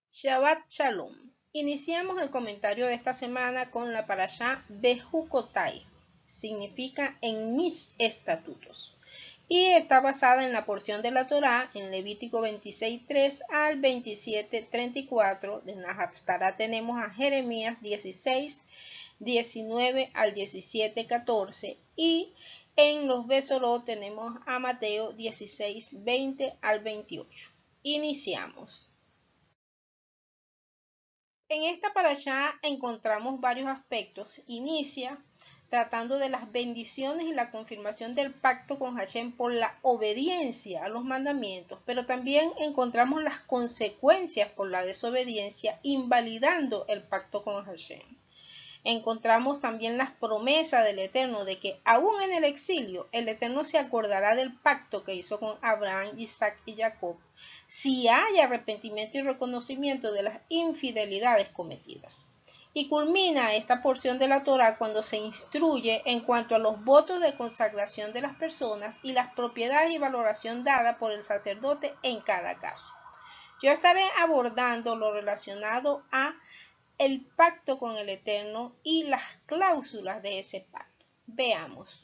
Shabbat Shalom. Iniciamos el comentario de esta semana con la parashá Bejucotai. Significa en mis estatutos. Y está basada en la porción de la Torá en Levítico 26:3 al 27:34. De Haftará tenemos a Jeremías 16:19 al 17:14 y en los Besorot tenemos a Mateo 16:20 al 28. Iniciamos. En esta parashá encontramos varios aspectos. Inicia tratando de las bendiciones y la confirmación del pacto con Hashem por la obediencia a los mandamientos, pero también encontramos las consecuencias por la desobediencia, invalidando el pacto con Hashem. Encontramos también las promesas del Eterno de que aún en el exilio el Eterno se acordará del pacto que hizo con Abraham, Isaac y Jacob, si hay arrepentimiento y reconocimiento de las infidelidades cometidas. Y culmina esta porción de la Torá cuando se instruye en cuanto a los votos de consagración de las personas y las propiedades y valoración dada por el sacerdote en cada caso. Yo estaré abordando lo relacionado a el pacto con el Eterno y las cláusulas de ese pacto. Veamos.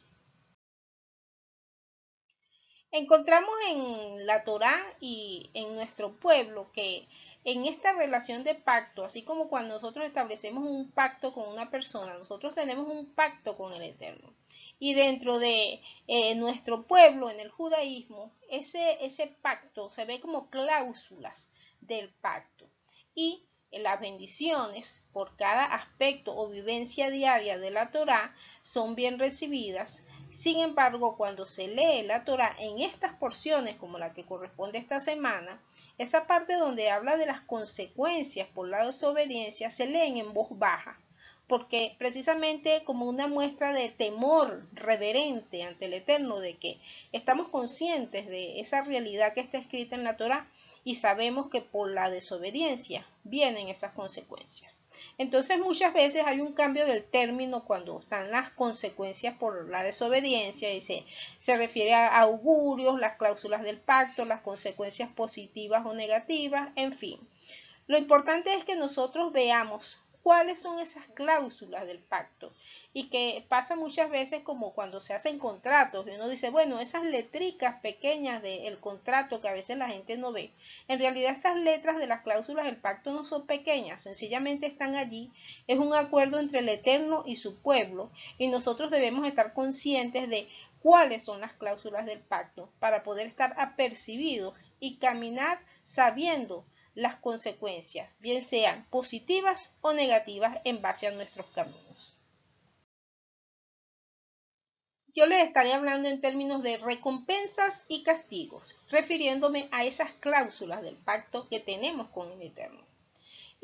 Encontramos en la Torá y en nuestro pueblo que en esta relación de pacto, así como cuando nosotros establecemos un pacto con una persona, nosotros tenemos un pacto con el Eterno. Y dentro de nuestro pueblo, en el judaísmo, ese pacto se ve como cláusulas del pacto. Y las bendiciones por cada aspecto o vivencia diaria de la Torá son bien recibidas. Sin embargo, cuando se lee la Torá en estas porciones, como la que corresponde a esta semana, esa parte donde habla de las consecuencias por la desobediencia se leen en voz baja, porque precisamente como una muestra de temor reverente ante el Eterno, de que estamos conscientes de esa realidad que está escrita en la Torá y sabemos que por la desobediencia vienen esas consecuencias. Entonces muchas veces hay un cambio del término cuando están las consecuencias por la desobediencia y se refiere a augurios, las cláusulas del pacto, las consecuencias positivas o negativas, en fin. Lo importante es que nosotros veamos cuáles son esas cláusulas del pacto y que pasa muchas veces como cuando se hacen contratos y uno dice, bueno, esas letricas pequeñas del contrato que a veces la gente no ve, en realidad estas letras de las cláusulas del pacto no son pequeñas, sencillamente están allí, es un acuerdo entre el Eterno y su pueblo y nosotros debemos estar conscientes de cuáles son las cláusulas del pacto para poder estar apercibidos y caminar sabiendo las consecuencias, bien sean positivas o negativas en base a nuestros caminos. Yo les estaré hablando en términos de recompensas y castigos, refiriéndome a esas cláusulas del pacto que tenemos con el Eterno.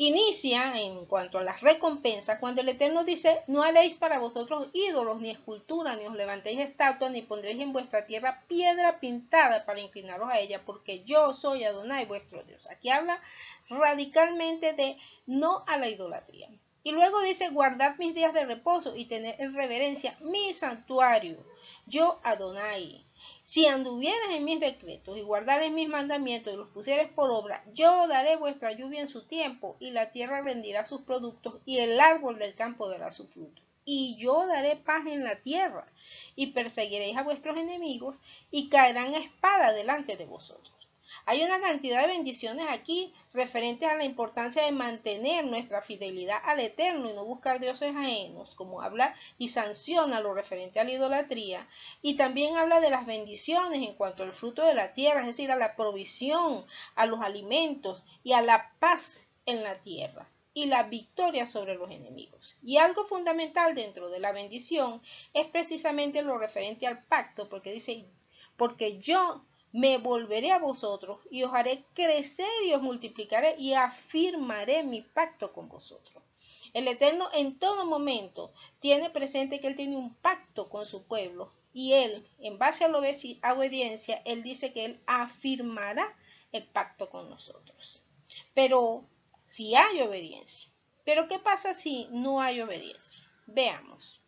Inicia en cuanto a las recompensas cuando el Eterno dice, no haréis para vosotros ídolos, ni escultura, ni os levantéis estatuas, ni pondréis en vuestra tierra piedra pintada para inclinaros a ella, porque yo soy Adonai vuestro Dios. Aquí habla radicalmente de no a la idolatría. Y luego dice, guardad mis días de reposo y tener en reverencia mi santuario, yo Adonai. Si anduvieres en mis decretos y guardares mis mandamientos y los pusieres por obra, yo daré vuestra lluvia en su tiempo, y la tierra rendirá sus productos, y el árbol del campo dará su fruto. Y yo daré paz en la tierra, y perseguiréis a vuestros enemigos, y caerán a espada delante de vosotros. Hay una cantidad de bendiciones aquí referentes a la importancia de mantener nuestra fidelidad al Eterno y no buscar dioses ajenos, como habla y sanciona lo referente a la idolatría, y también habla de las bendiciones en cuanto al fruto de la tierra, es decir, a la provisión, a los alimentos y a la paz en la tierra y la victoria sobre los enemigos. Y algo fundamental dentro de la bendición es precisamente lo referente al pacto, porque dice, porque yo me volveré a vosotros y os haré crecer y os multiplicaré y afirmaré mi pacto con vosotros. El Eterno en todo momento tiene presente que Él tiene un pacto con su pueblo y Él, en base a la obediencia, Él dice que Él afirmará el pacto con nosotros. Pero si hay obediencia. Pero ¿qué pasa si no hay obediencia? Veamos.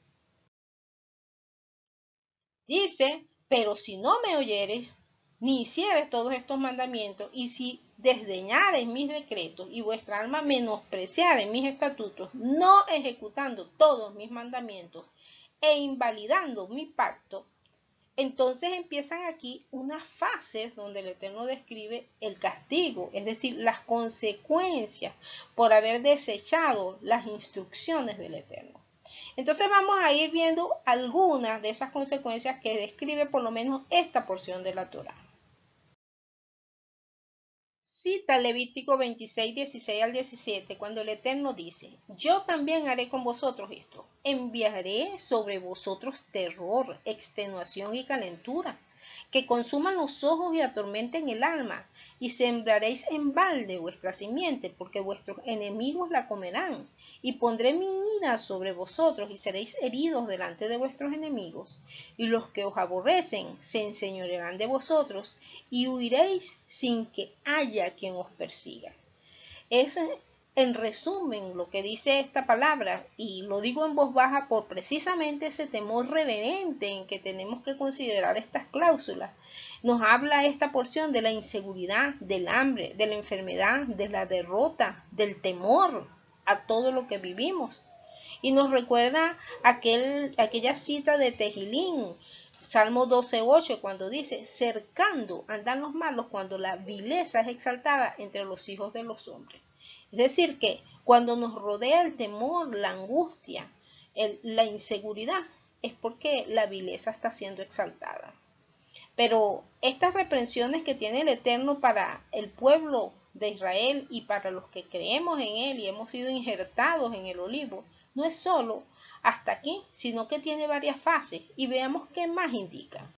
Dice, pero si no me oyeres, ni hicieres todos estos mandamientos, y si desdeñareis mis decretos y vuestra alma menospreciare mis estatutos, no ejecutando todos mis mandamientos e invalidando mi pacto, entonces empiezan aquí unas fases donde el Eterno describe el castigo, es decir, las consecuencias por haber desechado las instrucciones del Eterno. Entonces vamos a ir viendo algunas de esas consecuencias que describe por lo menos esta porción de la Torá. Cita Levítico 26, 16 al 17, cuando el Eterno dice: yo también haré con vosotros esto, enviaré sobre vosotros terror, extenuación y calentura, que consuman los ojos y atormenten el alma, y sembraréis en balde vuestra simiente, porque vuestros enemigos la comerán, y pondré mi ira sobre vosotros, y seréis heridos delante de vuestros enemigos, y los que os aborrecen se enseñorearán de vosotros, y huiréis sin que haya quien os persiga. Es en resumen lo que dice esta palabra, y lo digo en voz baja por precisamente ese temor reverente en que tenemos que considerar estas cláusulas. Nos habla esta porción de la inseguridad, del hambre, de la enfermedad, de la derrota, del temor a todo lo que vivimos. Y nos recuerda aquella cita de Tejilín, Salmo 12:8, cuando dice: cercando andan los malos cuando la vileza es exaltada entre los hijos de los hombres. Es decir, que cuando nos rodea el temor, la angustia, la inseguridad, es porque la vileza está siendo exaltada. Pero estas reprensiones que tiene el Eterno para el pueblo de Israel y para los que creemos en él y hemos sido injertados en el olivo, no es solo hasta aquí, sino que tiene varias fases, y veamos qué más indica.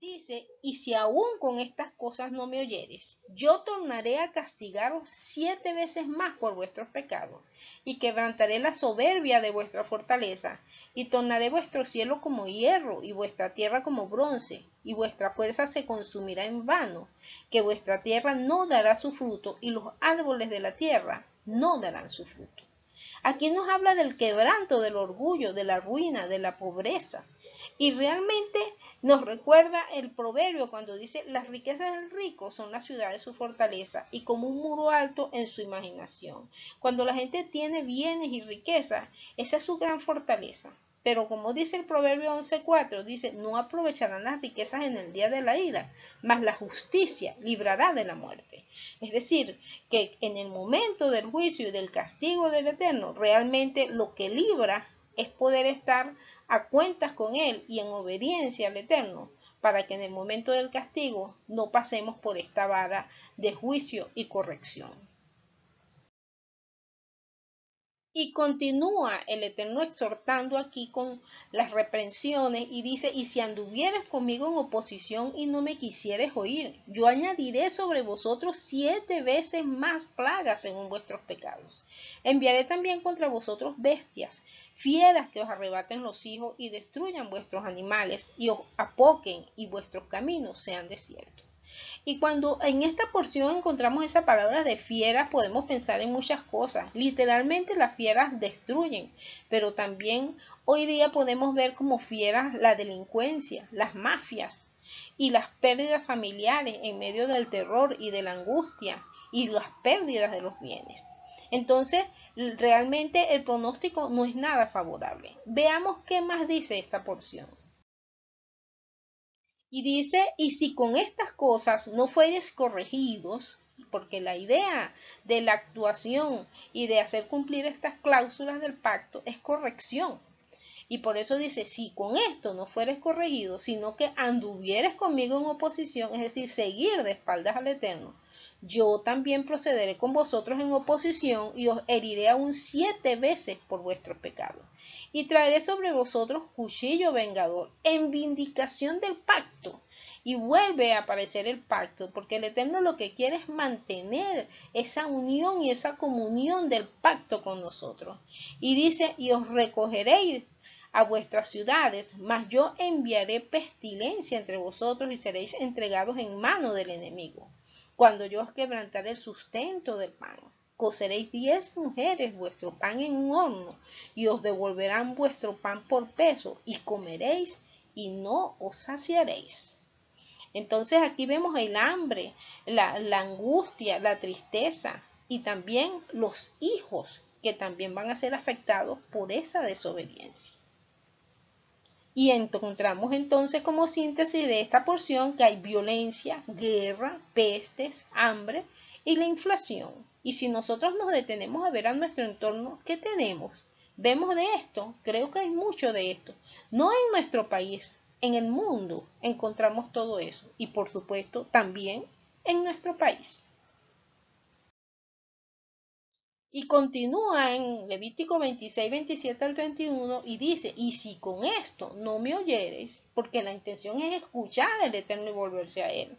Dice: y si aún con estas cosas no me oyeres, yo tornaré a castigaros 7 veces más por vuestros pecados, y quebrantaré la soberbia de vuestra fortaleza, y tornaré vuestro cielo como hierro, y vuestra tierra como bronce, y vuestra fuerza se consumirá en vano, que vuestra tierra no dará su fruto, y los árboles de la tierra no darán su fruto. Aquí nos habla del quebranto, del orgullo, de la ruina, de la pobreza. Y realmente nos recuerda el proverbio cuando dice: las riquezas del rico son la ciudad de su fortaleza, y como un muro alto en su imaginación. Cuando la gente tiene bienes y riquezas, esa es su gran fortaleza. Pero como dice el proverbio 11:4, dice: no aprovecharán las riquezas en el día de la ira, mas la justicia librará de la muerte. Es decir, que en el momento del juicio y del castigo del Eterno, realmente lo que libra es poder estar a cuentas con él y en obediencia al Eterno, para que en el momento del castigo no pasemos por esta vara de juicio y corrección. Y continúa el Eterno exhortando aquí con las reprensiones y dice: y si anduvieres conmigo en oposición y no me quisieres oír, yo añadiré sobre vosotros 7 veces más plagas según vuestros pecados. Enviaré también contra vosotros bestias, fieras que os arrebaten los hijos y destruyan vuestros animales y os apoquen, y vuestros caminos sean desiertos. Y cuando en esta porción encontramos esa palabra de fieras, podemos pensar en muchas cosas. Literalmente las fieras destruyen, pero también hoy día podemos ver como fieras la delincuencia, las mafias y las pérdidas familiares en medio del terror y de la angustia y las pérdidas de los bienes. Entonces, realmente el pronóstico no es nada favorable. Veamos qué más dice esta porción. Y dice: y si con estas cosas no fueres corregidos, porque la idea de la actuación y de hacer cumplir estas cláusulas del pacto es corrección. Y por eso dice: si con esto no fueres corregido, sino que anduvieres conmigo en oposición, es decir, seguir de espaldas al Eterno, yo también procederé con vosotros en oposición y os heriré aún 7 veces por vuestros pecados. Y traeré sobre vosotros cuchillo vengador en vindicación del pacto. Y vuelve a aparecer el pacto, porque el Eterno lo que quiere es mantener esa unión y esa comunión del pacto con nosotros. Y dice: y os recogeréis a vuestras ciudades, mas yo enviaré pestilencia entre vosotros y seréis entregados en mano del enemigo. Cuando yo os quebrantare el sustento del pan, coceréis 10 mujeres vuestro pan en un horno, y os devolverán vuestro pan por peso, y comeréis y no os saciaréis. Entonces aquí vemos el hambre, la angustia, la tristeza y también los hijos que también van a ser afectados por esa desobediencia. Y encontramos entonces como síntesis de esta porción que hay violencia, guerra, pestes, hambre y la inflación. Y si nosotros nos detenemos a ver a nuestro entorno, ¿qué tenemos? Vemos de esto, creo que hay mucho de esto. No en nuestro país, en el mundo encontramos todo eso. Y por supuesto también en nuestro país. Y continúa en Levítico 26, 27 al 31 y dice, y si con esto no me oyeres, porque la intención es escuchar al Eterno y volverse a Él.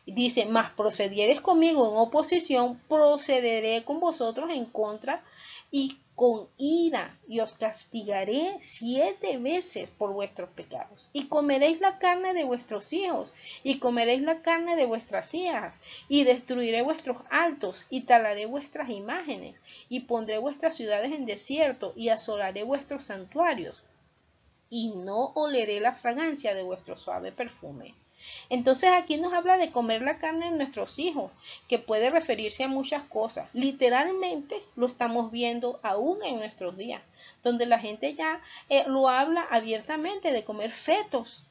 Dice, mas procedieres conmigo en oposición, procederé con vosotros en contra y con ira, y os castigaré 7 veces por vuestros pecados. Y comeréis la carne de vuestros hijos, y comeréis la carne de vuestras hijas, y destruiré vuestros altos, y talaré vuestras imágenes, y pondré vuestras ciudades en desierto, y asolaré vuestros santuarios, y no oleré la fragancia de vuestro suave perfume. Entonces aquí nos habla de comer la carne de nuestros hijos, que puede referirse a muchas cosas. Literalmente lo estamos viendo aún en nuestros días, donde la gente ya lo habla abiertamente de comer fetos,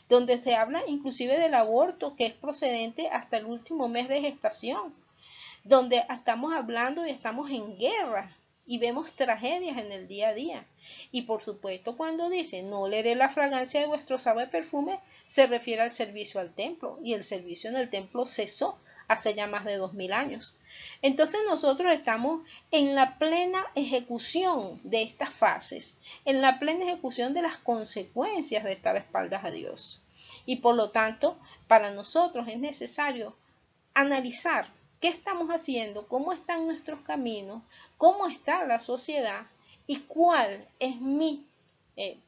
donde se habla inclusive del aborto que es procedente hasta el último mes de gestación, donde estamos hablando y estamos en guerra y vemos tragedias en el día a día. Y por supuesto cuando dice no oleré la fragancia de vuestro suave perfume, se refiere al servicio al templo, y el servicio en el templo cesó hace ya más de 2000 años. Entonces nosotros estamos en la plena ejecución de estas fases, en la plena ejecución de las consecuencias de estar a espaldas a Dios. Y por lo tanto, para nosotros es necesario analizar qué estamos haciendo, cómo están nuestros caminos, cómo está la sociedad y cuál es mi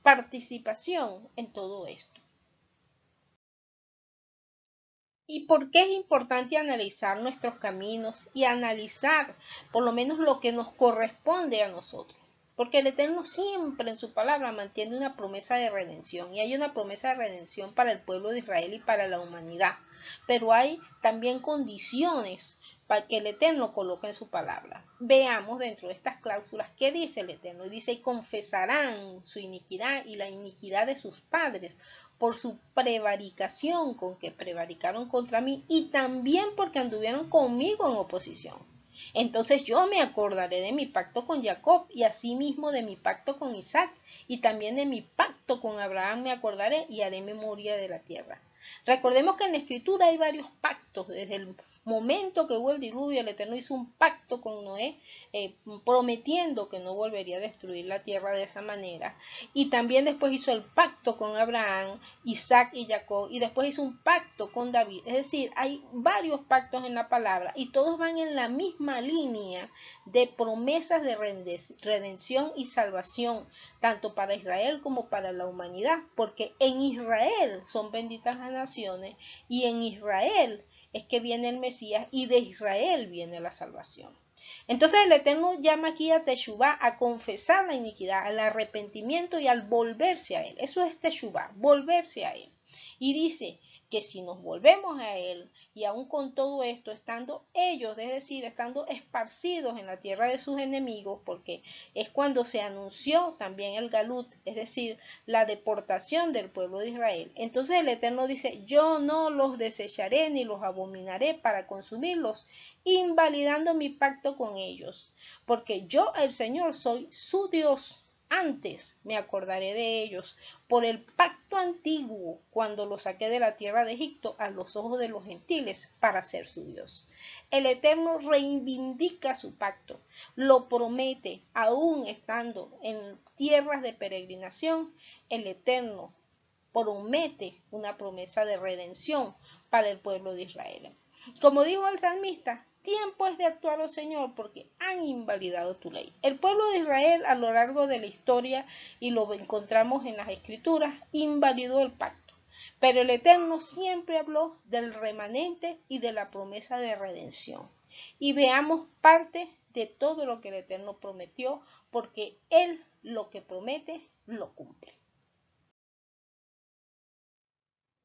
participación en todo esto. ¿Y por qué es importante analizar nuestros caminos y analizar por lo menos lo que nos corresponde a nosotros? Porque el Eterno siempre en su palabra mantiene una promesa de redención, y hay una promesa de redención para el pueblo de Israel y para la humanidad, pero hay también condiciones para que el Eterno coloque en su palabra. Veamos dentro de estas cláusulas qué dice el Eterno. Y dice, y confesarán su iniquidad y la iniquidad de sus padres por su prevaricación con que prevaricaron contra mí, y también porque anduvieron conmigo en oposición. Entonces yo me acordaré de mi pacto con Jacob, y asimismo de mi pacto con Isaac, y también de mi pacto con Abraham me acordaré, y haré memoria de la tierra. Recordemos que en la escritura hay varios pactos. Desde el momento que hubo el diluvio, el Eterno hizo un pacto con Noé, prometiendo que no volvería a destruir la tierra de esa manera. Y también después hizo el pacto con Abraham, Isaac y Jacob, y después hizo un pacto con David. Es decir, hay varios pactos en la palabra, y todos van en la misma línea de promesas de redención y salvación, tanto para Israel como para la humanidad, porque en Israel son benditas las naciones, y en Israel es que viene el Mesías, y de Israel viene la salvación. Entonces el Eterno llama aquí a Teshuvá, a confesar la iniquidad, al arrepentimiento y al volverse a Él. Eso es Teshuvá, volverse a Él. Y dice que si nos volvemos a Él, y aún con todo esto, estando ellos, es decir, estando esparcidos en la tierra de sus enemigos, porque es cuando se anunció también el Galut, es decir, la deportación del pueblo de Israel. Entonces el Eterno dice, yo no los desecharé ni los abominaré para consumirlos, invalidando mi pacto con ellos, porque yo, el Señor, soy su Dios. Antes me acordaré de ellos por el pacto antiguo, cuando los saqué de la tierra de Egipto a los ojos de los gentiles para ser su Dios. El Eterno reivindica su pacto, lo promete, aún estando en tierras de peregrinación. El Eterno promete una promesa de redención para el pueblo de Israel. Como dijo el salmista, tiempo es de actuar, oh Señor, porque han invalidado tu ley. El pueblo de Israel a lo largo de la historia, y lo encontramos en las escrituras, invalidó el pacto. Pero el Eterno siempre habló del remanente y de la promesa de redención. Y veamos parte de todo lo que el Eterno prometió, porque Él lo que promete, lo cumple.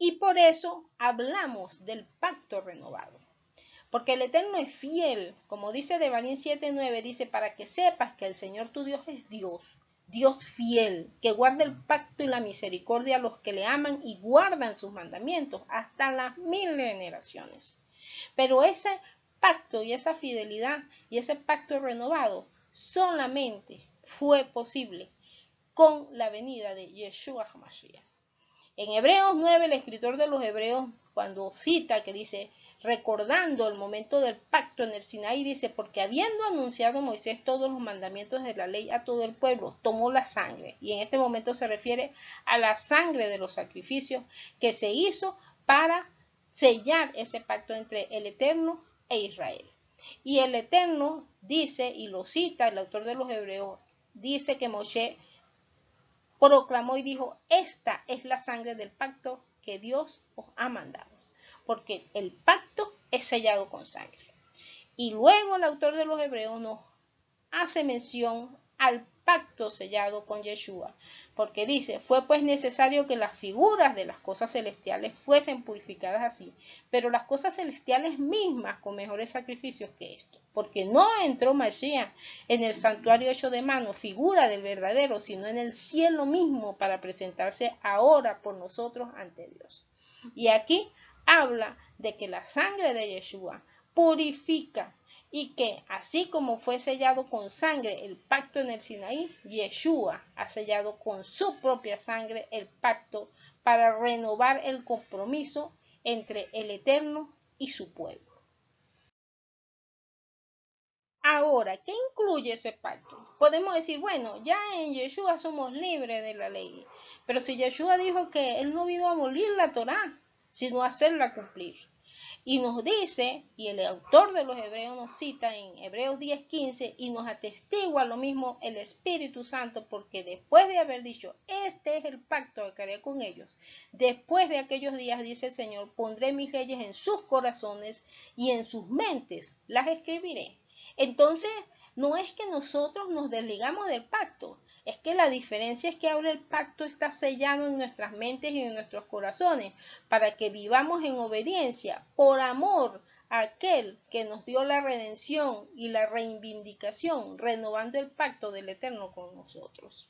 Y por eso hablamos del pacto renovado. Porque el Eterno es fiel, como dice Devarim 7:9, dice, para que sepas que el Señor tu Dios es Dios, Dios fiel, que guarda el pacto y la misericordia a los que le aman y guardan sus mandamientos hasta las 1000 generaciones. Pero ese pacto y esa fidelidad y ese pacto renovado solamente fue posible con la venida de Yeshua HaMashiach. En Hebreos 9, el escritor de los Hebreos, cuando cita que dice, recordando el momento del pacto en el Sinaí, dice, porque habiendo anunciado Moisés todos los mandamientos de la ley a todo el pueblo, tomó la sangre. Y en este momento se refiere a la sangre de los sacrificios que se hizo para sellar ese pacto entre el Eterno e Israel. Y el Eterno dice, y lo cita el autor de los Hebreos, dice que Moshe proclamó y dijo, esta es la sangre del pacto que Dios os ha mandado, porque el pacto es sellado con sangre. Y luego el autor de los Hebreos nos hace mención al pacto sellado con Yeshua, porque dice, fue pues necesario que las figuras de las cosas celestiales fuesen purificadas así, pero las cosas celestiales mismas con mejores sacrificios que esto, porque no entró Mashiach en el santuario hecho de mano, figura del verdadero, sino en el cielo mismo para presentarse ahora por nosotros ante Dios. Y aquí habla de que la sangre de Yeshua purifica, y que así como fue sellado con sangre el pacto en el Sinaí, Yeshua ha sellado con su propia sangre el pacto para renovar el compromiso entre el Eterno y su pueblo. Ahora, ¿qué incluye ese pacto? Podemos decir, bueno, ya en Yeshua somos libres de la ley, pero si Yeshua dijo que él no vino a abolir la Torá, sino a hacerla cumplir. Y nos dice, y el autor de los Hebreos nos cita en Hebreos 10:15, y nos atestigua lo mismo el Espíritu Santo, porque después de haber dicho, este es el pacto que haré con ellos, después de aquellos días, dice el Señor, pondré mis leyes en sus corazones y en sus mentes las escribiré. Entonces, no es que nosotros nos desligamos del pacto, es que la diferencia es que ahora el pacto está sellado en nuestras mentes y en nuestros corazones para que vivamos en obediencia por amor a aquel que nos dio la redención y la reivindicación, renovando el pacto del Eterno con nosotros.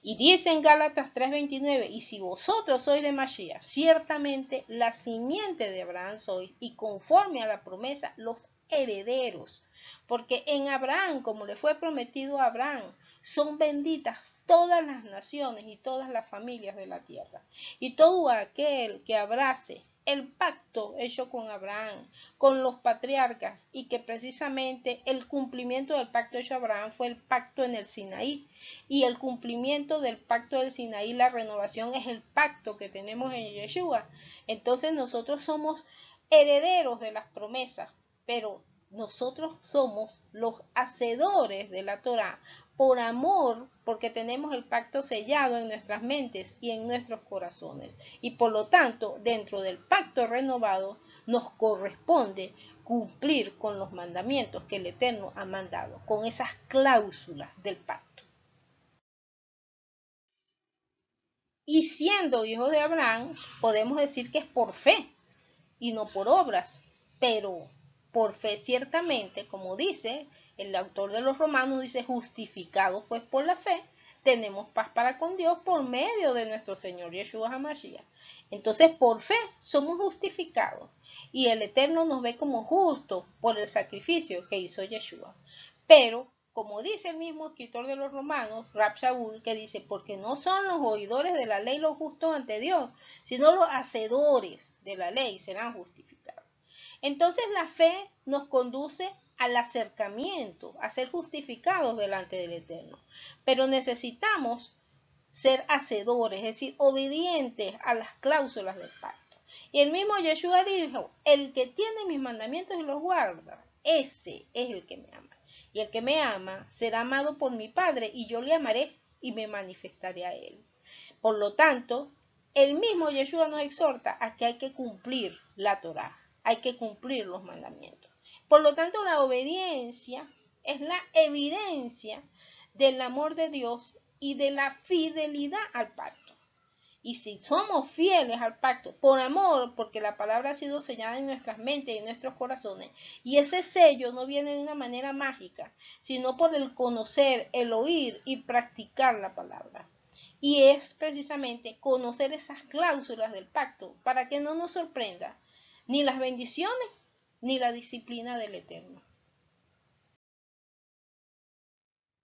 Y dice en Gálatas 3:29, y si vosotros sois de Mashiach, ciertamente la simiente de Abraham sois, y conforme a la promesa, los herederos. Porque en Abraham, como le fue prometido a Abraham, son benditas todas las naciones y todas las familias de la tierra. Y todo aquel que abrace el pacto hecho con Abraham, con los patriarcas, y que precisamente el cumplimiento del pacto hecho a Abraham fue el pacto en el Sinaí, y el cumplimiento del pacto del Sinaí, la renovación, es el pacto que tenemos en Yeshua. Entonces nosotros somos herederos de las promesas, pero nosotros somos los hacedores de la Torá por amor, porque tenemos el pacto sellado en nuestras mentes y en nuestros corazones. Y por lo tanto, dentro del pacto renovado, nos corresponde cumplir con los mandamientos que el Eterno ha mandado, con esas cláusulas del pacto. Y siendo hijos de Abraham, podemos decir que es por fe y no por obras, pero por fe ciertamente, como dice el autor de los Romanos, dice, justificados pues por la fe, tenemos paz para con Dios por medio de nuestro Señor Yeshua HaMashiach. Entonces, por fe somos justificados y el Eterno nos ve como justos por el sacrificio que hizo Yeshua. Pero, como dice el mismo escritor de los Romanos, Rab Shaul, que dice, porque no son los oidores de la ley los justos ante Dios, sino los hacedores de la ley serán justificados. Entonces la fe nos conduce al acercamiento, a ser justificados delante del Eterno. Pero necesitamos ser hacedores, es decir, obedientes a las cláusulas del pacto. Y el mismo Yeshua dijo, el que tiene mis mandamientos y los guarda, ese es el que me ama. Y el que me ama será amado por mi Padre, y yo le amaré y me manifestaré a él. Por lo tanto, el mismo Yeshua nos exhorta a que hay que cumplir la Torá, hay que cumplir los mandamientos. Por lo tanto, la obediencia es la evidencia del amor de Dios y de la fidelidad al pacto. Y si somos fieles al pacto por amor, porque la palabra ha sido sellada en nuestras mentes y en nuestros corazones, y ese sello no viene de una manera mágica, sino por el conocer, el oír y practicar la palabra. Y es precisamente conocer esas cláusulas del pacto para que no nos sorprenda ni las bendiciones ni la disciplina del Eterno.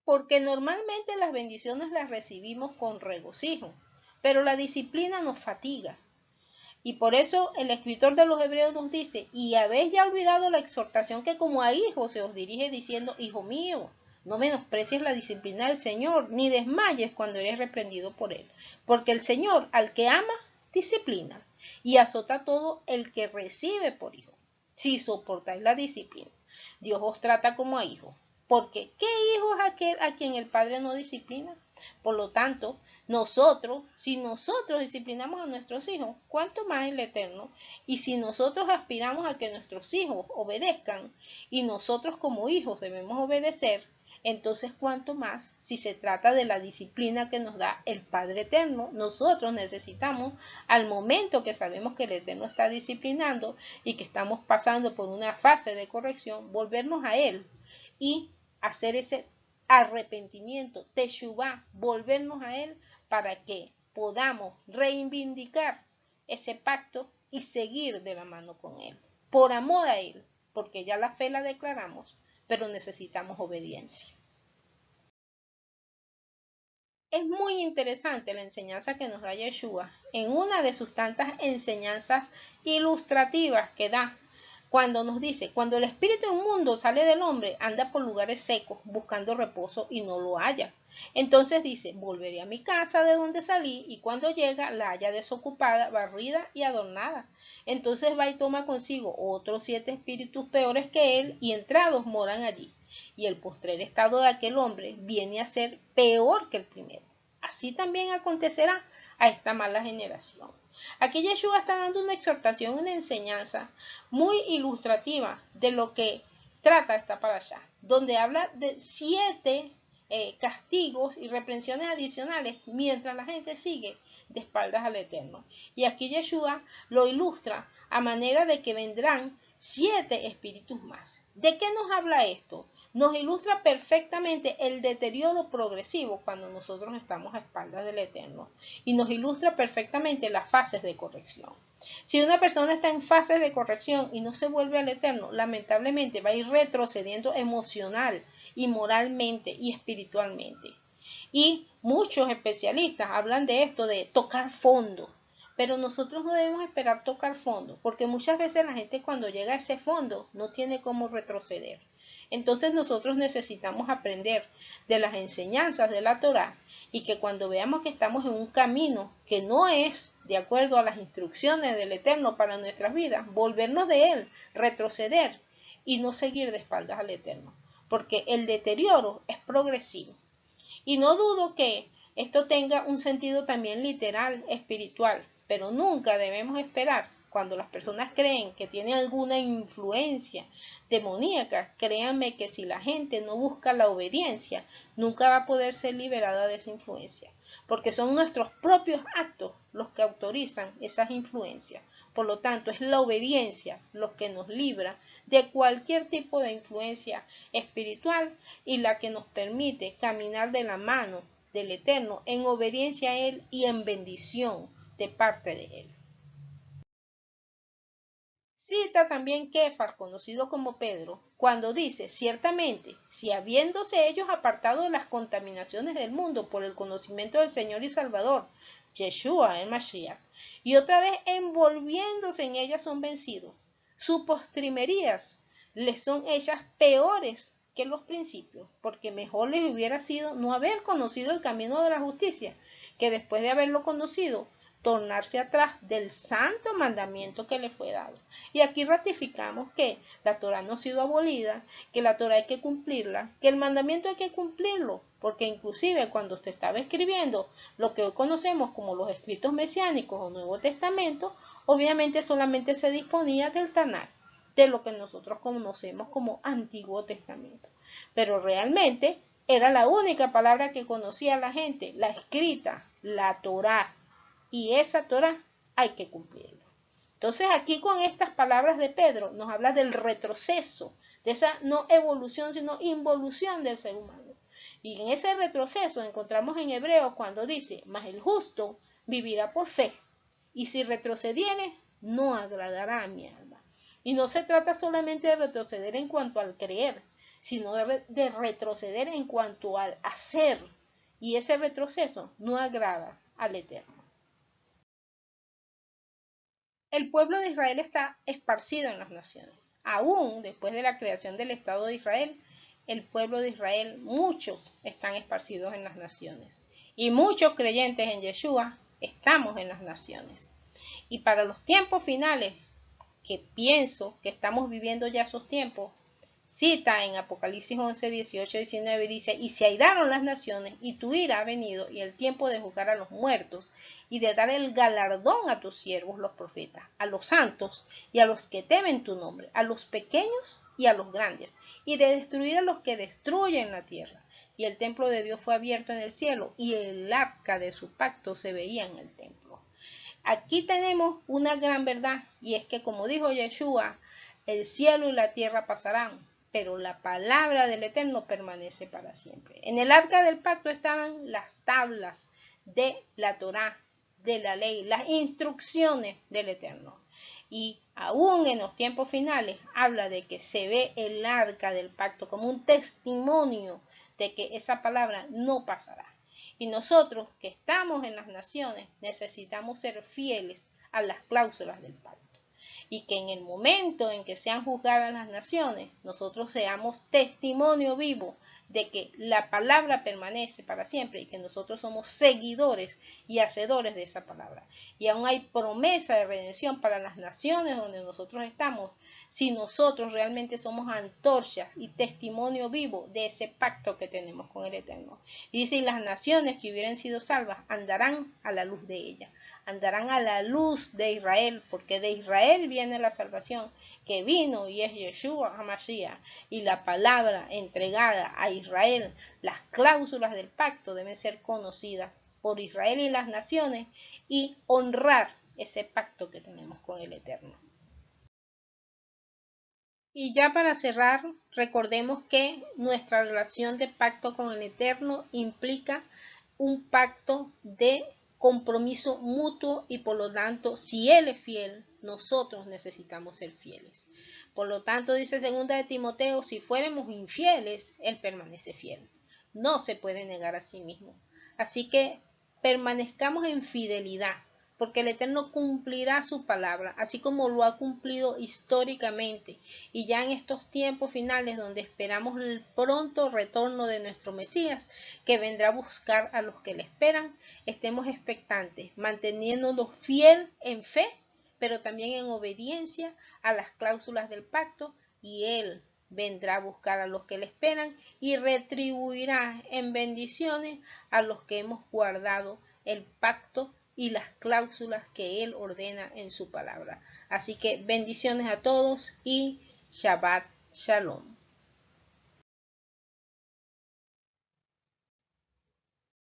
Porque normalmente las bendiciones las recibimos con regocijo, pero la disciplina nos fatiga. Y por eso el escritor de los Hebreos nos dice, y habéis ya olvidado la exhortación que como a hijos se os dirige diciendo, hijo mío, no menosprecies la disciplina del Señor, ni desmayes cuando eres reprendido por él. Porque el Señor al que ama, disciplina, y azota a todo el que recibe por hijo. Si soportáis la disciplina, Dios os trata como a hijos. Porque ¿qué hijo es aquel a quien el Padre no disciplina? Por lo tanto, si nosotros disciplinamos a nuestros hijos, ¿cuánto más el Eterno? Y si nosotros aspiramos a que nuestros hijos obedezcan y nosotros como hijos debemos obedecer, entonces cuánto más si se trata de la disciplina que nos da el Padre Eterno. Nosotros necesitamos, al momento que sabemos que el Eterno está disciplinando y que estamos pasando por una fase de corrección, volvernos a Él y hacer ese arrepentimiento, teshuvá, volvernos a Él para que podamos reivindicar ese pacto y seguir de la mano con Él, por amor a Él, porque ya la fe la declaramos, pero necesitamos obediencia. Es muy interesante la enseñanza que nos da Yeshua en una de sus tantas enseñanzas ilustrativas que da cuando nos dice, cuando el espíritu inmundo sale del hombre, anda por lugares secos buscando reposo y no lo halla. Entonces dice, volveré a mi casa de donde salí y cuando llega la halla desocupada, barrida y adornada. Entonces va y toma consigo otros 7 espíritus peores que él y entrados moran allí. Y el postrer estado de aquel hombre viene a ser peor que el primero. Así también acontecerá a esta mala generación. Aquí Yeshua está dando una exhortación, una enseñanza muy ilustrativa de lo que trata esta parashá, donde habla de 7 castigos y reprensiones adicionales mientras la gente sigue de espaldas al Eterno. Y aquí Yeshua lo ilustra a manera de que vendrán 7 espíritus más. ¿De qué nos habla esto? Nos ilustra perfectamente el deterioro progresivo cuando nosotros estamos a espaldas del Eterno y nos ilustra perfectamente las fases de corrección. Si una persona está en fases de corrección y no se vuelve al Eterno, lamentablemente va a ir retrocediendo emocional y moralmente y espiritualmente. Y muchos especialistas hablan de esto de tocar fondo, pero nosotros no debemos esperar tocar fondo, porque muchas veces la gente cuando llega a ese fondo no tiene cómo retroceder. Entonces nosotros necesitamos aprender de las enseñanzas de la Torá y que cuando veamos que estamos en un camino que no es de acuerdo a las instrucciones del Eterno para nuestras vidas, volvernos de él, retroceder y no seguir de espaldas al Eterno, porque el deterioro es progresivo. Y no dudo que esto tenga un sentido también literal, espiritual, pero nunca debemos esperar cuando las personas creen que tienen alguna influencia demoníaca. Créanme que si la gente no busca la obediencia, nunca va a poder ser liberada de esa influencia, porque son nuestros propios actos los que autorizan esas influencias. Por lo tanto, es la obediencia lo que nos libra de cualquier tipo de influencia espiritual y la que nos permite caminar de la mano del Eterno en obediencia a Él y en bendición de parte de Él. Cita también Kefas, conocido como Pedro, cuando dice, ciertamente, si habiéndose ellos apartado de las contaminaciones del mundo por el conocimiento del Señor y Salvador, Yeshua el Mashiach, y otra vez envolviéndose en ellas son vencidos, sus postrimerías les son hechas peores que los principios, porque mejor les hubiera sido no haber conocido el camino de la justicia, que después de haberlo conocido, tornarse atrás del santo mandamiento que le fue dado. Y aquí ratificamos que la Torá no ha sido abolida, que la Torá hay que cumplirla, que el mandamiento hay que cumplirlo, porque inclusive cuando se estaba escribiendo lo que hoy conocemos como los escritos mesiánicos o Nuevo Testamento, obviamente solamente se disponía del Tanakh, de lo que nosotros conocemos como Antiguo Testamento. Pero realmente era la única palabra que conocía la gente, la escrita, la Torá. y esa Torá hay que cumplirla. Entonces aquí con estas palabras de Pedro nos habla del retroceso, de esa no evolución sino involución del ser humano. Y en ese retroceso encontramos en Hebreos cuando dice, mas el justo vivirá por fe, y si retrocediere, no agradará a mi alma. Y no se trata solamente de retroceder en cuanto al creer, sino de retroceder en cuanto al hacer. Y ese retroceso no agrada al Eterno. El pueblo de Israel está esparcido en las naciones. Aún después de la creación del Estado de Israel, el pueblo de Israel, muchos están esparcidos en las naciones. Y muchos creyentes en Yeshua estamos en las naciones. Y para los tiempos finales, que pienso que estamos viviendo ya esos tiempos, cita en Apocalipsis 11, 18, 19, dice, y se airaron las naciones, y tu ira ha venido, y el tiempo de juzgar a los muertos, y de dar el galardón a tus siervos los profetas, a los santos, y a los que temen tu nombre, a los pequeños y a los grandes, y de destruir a los que destruyen la tierra. Y el templo de Dios fue abierto en el cielo, y el arca de su pacto se veía en el templo. Aquí tenemos una gran verdad, y es que como dijo Yeshua, el cielo y la tierra pasarán, pero la palabra del Eterno permanece para siempre. En el arca del pacto estaban las tablas de la Torá, de la ley, las instrucciones del Eterno. Y aún en los tiempos finales habla de que se ve el arca del pacto como un testimonio de que esa palabra no pasará. Y nosotros que estamos en las naciones necesitamos ser fieles a las cláusulas del pacto. Y que en el momento en que sean juzgadas las naciones, nosotros seamos testimonio vivo de que la palabra permanece para siempre y que nosotros somos seguidores y hacedores de esa palabra. Y aún hay promesa de redención para las naciones donde nosotros estamos, si nosotros realmente somos antorchas y testimonio vivo de ese pacto que tenemos con el Eterno. Y dice, y las naciones que hubieran sido salvas andarán a la luz de ella, andarán a la luz de Israel, porque de Israel viene la salvación que vino y es Yeshua HaMashiach, y la palabra entregada a Israel, las cláusulas del pacto deben ser conocidas por Israel y las naciones y honrar ese pacto que tenemos con el Eterno. Y ya para cerrar, recordemos que nuestra relación de pacto con el Eterno implica un pacto de compromiso mutuo y por lo tanto, si Él es fiel, nosotros necesitamos ser fieles. Por lo tanto, dice 2 de Timoteo, si fuéramos infieles, Él permanece fiel. No se puede negar a sí mismo. Así que permanezcamos en fidelidad, porque el Eterno cumplirá su palabra, así como lo ha cumplido históricamente, y ya en estos tiempos finales donde esperamos el pronto retorno de nuestro Mesías, que vendrá a buscar a los que le esperan, estemos expectantes, manteniéndonos fiel en fe, pero también en obediencia a las cláusulas del pacto, y Él vendrá a buscar a los que le esperan y retribuirá en bendiciones a los que hemos guardado el pacto y las cláusulas que Él ordena en su palabra. Así que bendiciones a todos y Shabbat Shalom.